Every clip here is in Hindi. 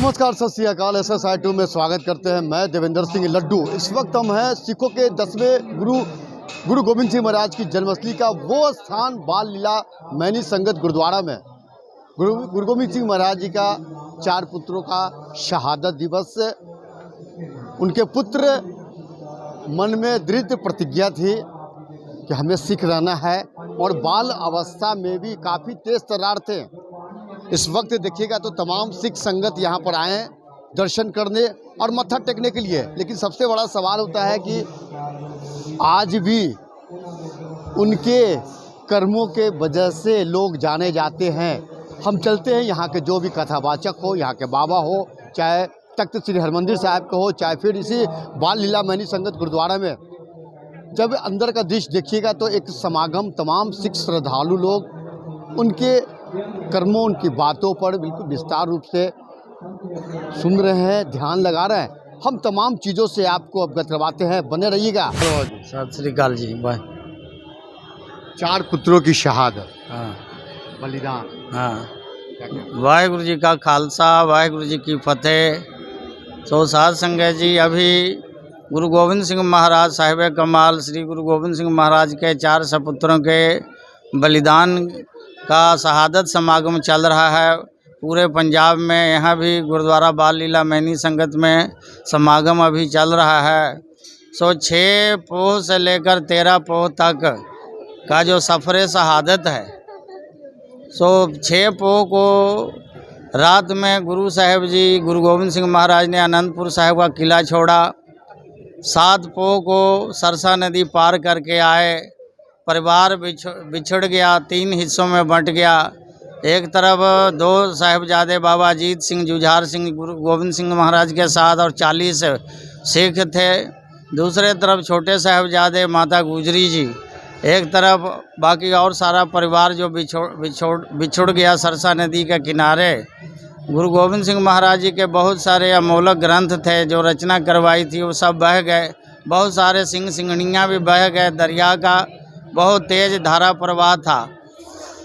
नमस्कार, सत श्री अकाल। SSI2 में स्वागत करते हैं। मैं देवेंद्र सिंह लड्डू। इस वक्त हम हैं सिखों के 10वें गुरु गोविंद सिंह महाराज की जन्मस्थली का वो स्थान बाल लीला मैनी संगत गुरुद्वारा में गुरु गोविंद सिंह महाराज जी का 4 पुत्रों का शहादत दिवस। उनके पुत्र मन में दृढ़ प्रतिज्ञा थी कि हमें सिख रहना है और बाल अवस्था में भी काफ़ी तेज तर्रार थे। इस वक्त देखिएगा तो तमाम सिख संगत यहाँ पर आए हैं दर्शन करने और मत्था टेकने के लिए। लेकिन सबसे बड़ा सवाल होता है कि आज भी उनके कर्मों के वजह से लोग जाने जाते हैं। हम चलते हैं यहाँ के जो भी कथावाचक हो, यहाँ के बाबा हो, चाहे तख्त श्री हरमंदिर साहब का हो, चाहे फिर इसी बाल लीला मैनी संगत गुरुद्वारा में जब अंदर का दृश्य देखिएगा तो एक समागम, तमाम सिख श्रद्धालु लोग उनके कर्मों, उनकी बातों पर बिल्कुल विस्तार रूप से सुन रहे हैं, ध्यान लगा रहे हैं। हम तमाम चीज़ों से आपको अवगत करवाते हैं, बने रहिएगा। सत श्री अकाल जी। 4 पुत्रों की शहादत, हाँ बलिदान, हाँ। वाहिगुरु जी का खालसा, वाहिगुरु जी की फतेह। तो साध संगत जी, अभी गुरु गोविंद सिंह महाराज साहिब कमाल श्री गुरु गोविंद सिंह महाराज के 4 सपुत्रों के बलिदान का शहादत समागम चल रहा है पूरे पंजाब में। यहाँ भी गुरुद्वारा बाल लीला मैनी संगत में समागम अभी चल रहा है। 6 पोह से लेकर 13 पोह तक का जो सफ़र शहादत है, 6 पोह को रात में गुरु साहिब जी गुरु गोविंद सिंह महाराज ने आनंदपुर साहिब का किला छोड़ा। 7 पोह को सरसा नदी पार करके आए। परिवार बिछड़ गया, 3 हिस्सों में बंट गया। एक तरफ 2 साहिबजादे बाबा अजीत सिंह, जुझार सिंह गुरु गोविंद सिंह महाराज के साथ और 40 सिख थे। दूसरे तरफ छोटे साहिबजादे माता गुजरी जी। एक तरफ बाकी और सारा परिवार जो बिछुड़ गया सरसा नदी के किनारे। गुरु गोविंद सिंह महाराज जी के बहुत सारे अमोलक ग्रंथ थे जो रचना करवाई थी, वो सब बह गए। बहुत सारे सिंह सिंगड़ियाँ भी बह गए। दरिया का बहुत तेज़ धारा प्रवाह था।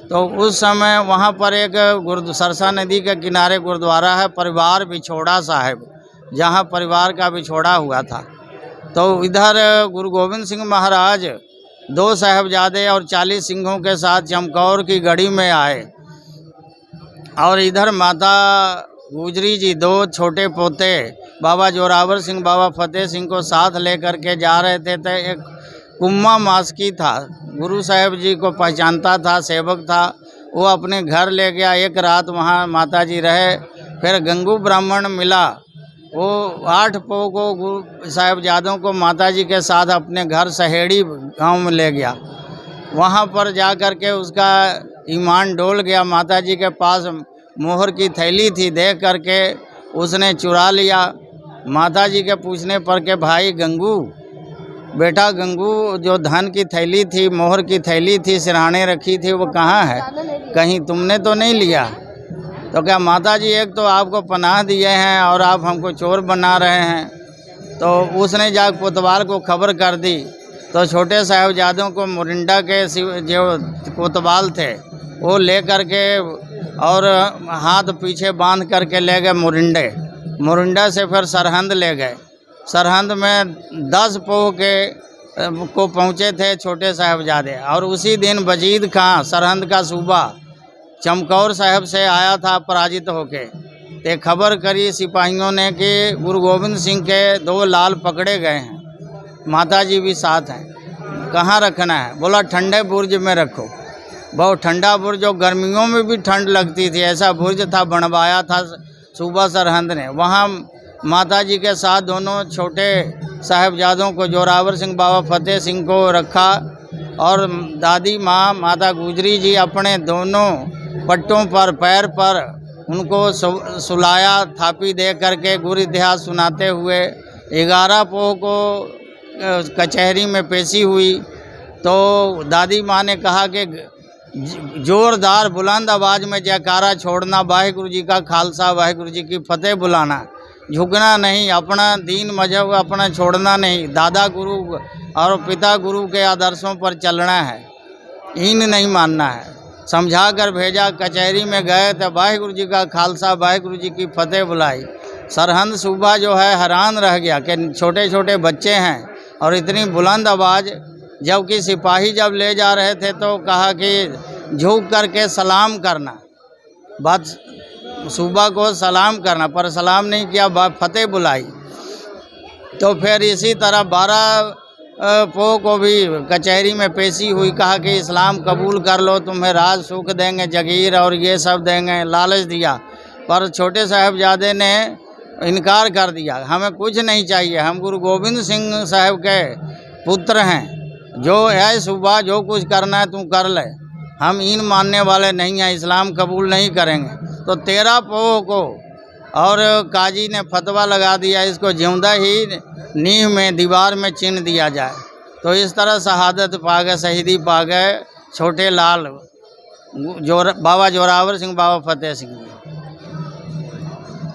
तो उस समय वहाँ पर एक सरसा नदी के किनारे गुरुद्वारा है, परिवार बिछोड़ा साहिब, जहाँ परिवार का बिछोड़ा हुआ था। तो इधर गुरु गोविंद सिंह महाराज 2 साहिबजादे और 40 सिंहों के साथ चमकौर की गढ़ी में आए और इधर माता गुजरी जी 2 छोटे पोते बाबा जोरावर सिंह, बाबा फतेह सिंह को साथ लेकर के जा रहे थे। तो एक कुम्मा मास्की था, गुरु साहिब जी को पहचानता था, सेवक था, वो अपने घर ले गया। एक रात वहाँ माता जी रहे। फिर गंगू ब्राह्मण मिला, वो 8 पोह को गुरु साहिबजादों को माता जी के साथ अपने घर सहेड़ी गांव में ले गया। वहाँ पर जा कर के उसका ईमान डोल गया। माता जी के पास मोहर की थैली थी, देख करके उसने चुरा लिया। माता जी के पूछने पर के भाई गंगू, बेटा गंगू, जो धन की थैली थी, मोहर की थैली थी, सिरहाने रखी थी, वो कहाँ है? कहीं तुमने तो नहीं लिया? तो क्या माता जी, एक तो आपको पनाह दिए हैं और आप हमको चोर बना रहे हैं। तो उसने जाकर कोतवाल को खबर कर दी। तो छोटे साहिबजादों को मोरिंडा के जो कोतवाल थे वो ले करके और हाथ पीछे बांध करके ले गए मोरिंडा से फिर सरहंद ले गए। सरहंद में 10 पोह को पहुँचे थे छोटे साहिबजादे। और उसी दिन वजीद खां, सरहंद का सूबा, चमकौर साहिब से आया था पराजित होके। ते खबर करी सिपाहियों ने कि गुरु गोविंद सिंह के 2 लाल पकड़े गए हैं, माता जी भी साथ हैं। कहाँ रखना है? बोला ठंडे बुर्ज में रखो। बहुत ठंडा बुर्ज, जो गर्मियों में भी ठंड लगती थी, ऐसा बुर्ज था, बनवाया था सूबा सरहंद ने। वहाँ माता जी के साथ दोनों छोटे साहिबजादों को, जोरावर सिंह, बाबा फतेह सिंह को रखा। और दादी माँ माता गुजरी जी अपने दोनों पट्टों पर, पैर पर उनको सुलाया, थापी दे करके गुरु इतिहास सुनाते हुए। 11 पोह को कचहरी में पेशी हुई। तो दादी माँ ने कहा कि जोरदार बुलंद आवाज़ में जयकारा छोड़ना, वाहिगुरु जी का खालसा, वाहिगुरु जी की फतेह बुलाना, झुकना नहीं, अपना दीन मजहब अपना छोड़ना नहीं, दादा गुरु और पिता गुरु के आदर्शों पर चलना है, हीन नहीं मानना है। समझा कर भेजा। कचहरी में गए तो वाहिगुरु जी का खालसा वाहिगुरु जी की फतेह बुलाई। सरहंद सूबा जो है हैरान रह गया कि छोटे छोटे बच्चे हैं और इतनी बुलंद आवाज़, जबकि सिपाही जब ले जा रहे थे तो कहा कि झुक करके सलाम करना, बात सूबा को सलाम करना, पर सलाम नहीं किया, फतेह बुलाई। तो फिर इसी तरह 12 पो को भी कचहरी में पेशी हुई, कहा कि इस्लाम कबूल कर लो, तुम्हें राज सुख देंगे, जगीर और ये सब देंगे, लालच दिया। पर छोटे साहबजादे ने इनकार कर दिया, हमें कुछ नहीं चाहिए, हम गुरु गोविंद सिंह साहब के पुत्र हैं, जो है सूबा जो कुछ करना है तू कर ले, हम इन मानने वाले नहीं हैं, इस्लाम कबूल नहीं करेंगे। तो 13 पो को और काजी ने फतवा लगा दिया, इसको जिंदा ही नींव में दीवार में चिन्ह दिया जाए। तो इस तरह शहादत पा गए, शहीदी पा गए छोटे लाल बाबा जोरावर सिंह, बाबा फतेह सिंह जी।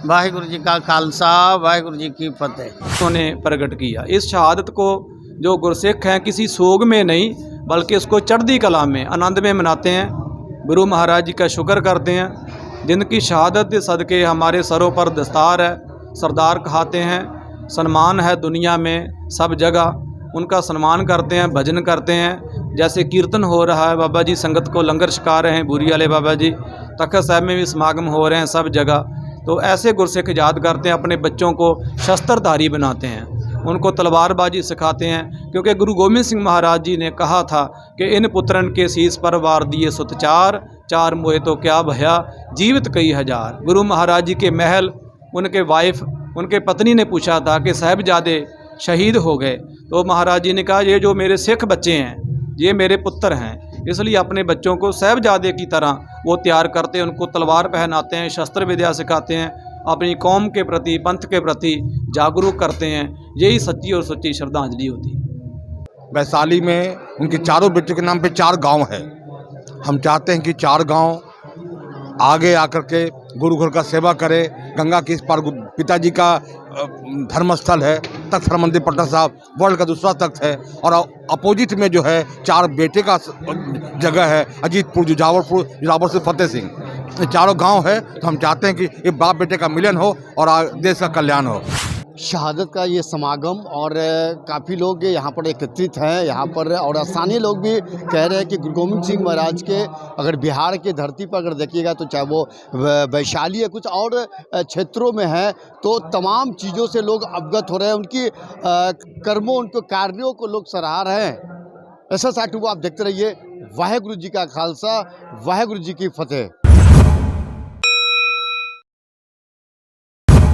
वाहिगुरु जी का खालसा, वाहिगुरु जी की फतेह। उन्होंने प्रकट किया इस शहादत को। जो गुरसिख हैं किसी सोग में नहीं बल्कि उसको चढ़ती कला में, आनंद में मनाते हैं। गुरु महाराज जी का शुक्र करते हैं जिनकी शहादत सदके हमारे सरों पर दस्तार है। सरदार कहते हैं, सम्मान है दुनिया में सब जगह, उनका सम्मान करते हैं, भजन करते हैं। जैसे कीर्तन हो रहा है, बाबा जी संगत को लंगर छका रहे हैं, बूरी वाले बाबा जी, तखत साहब में भी समागम हो रहे हैं सब जगह। तो ऐसे गुरसिख याद करते हैं, अपने बच्चों को शस्त्रधारी बनाते हैं, उनको तलवारबाजी सिखाते हैं। क्योंकि गुरु गोविंद सिंह महाराज जी ने कहा था कि इन पुत्रन के शीस पर वार दिए सुत चार, चार मोए तो क्या भया जीवित कई हजार। गुरु महाराज जी के महल उनके वाइफ, उनके पत्नी ने पूछा था कि साहिबजादे शहीद हो गए, तो महाराज जी ने कहा ये जो मेरे सिख बच्चे हैं ये मेरे पुत्र हैं, इसलिए अपने बच्चों को साहिबजादे की तरह वो तैयार करते हैं, उनको तलवार पहनाते हैं, शस्त्र विद्या सिखाते हैं, अपनी कौम के प्रति, पंथ के प्रति जागरूक करते हैं। यही सच्ची और सच्ची श्रद्धांजलि होती है। वैशाली में उनके चारों बेटों के नाम पे 4 गांव है। हम चाहते हैं कि 4 गांव आगे आकर के गुरु घर का सेवा करे। गंगा के इस पार पिताजी का धर्मस्थल है, तख्त हरमंदिर पटना साहब वर्ल्ड का दूसरा तख्त है, और अपोजिट में जो है 4 बेटे का जगह है, अजीतपुर, जुजावर से फतेह सिंह, चारों गांव है। तो हम चाहते हैं कि ये बाप बेटे का मिलन हो और देश का कल्याण हो। शहादत का ये समागम, और काफ़ी लोग यहाँ पर एकत्रित हैं यहाँ पर, और स्थानीय लोग भी कह रहे हैं कि गुरु गोविंद सिंह महाराज के अगर बिहार के धरती पर अगर देखिएगा तो चाहे वो वैशाली या कुछ और क्षेत्रों में है, तो तमाम चीज़ों से लोग अवगत हो रहे हैं, उनकी कर्मों, उनके कार्यों को लोग सराह रहे हैं। ऐसा साटू आप देखते रहिए। वाहिगुरु जी का खालसा, वाहिगुरु जी की फतेह।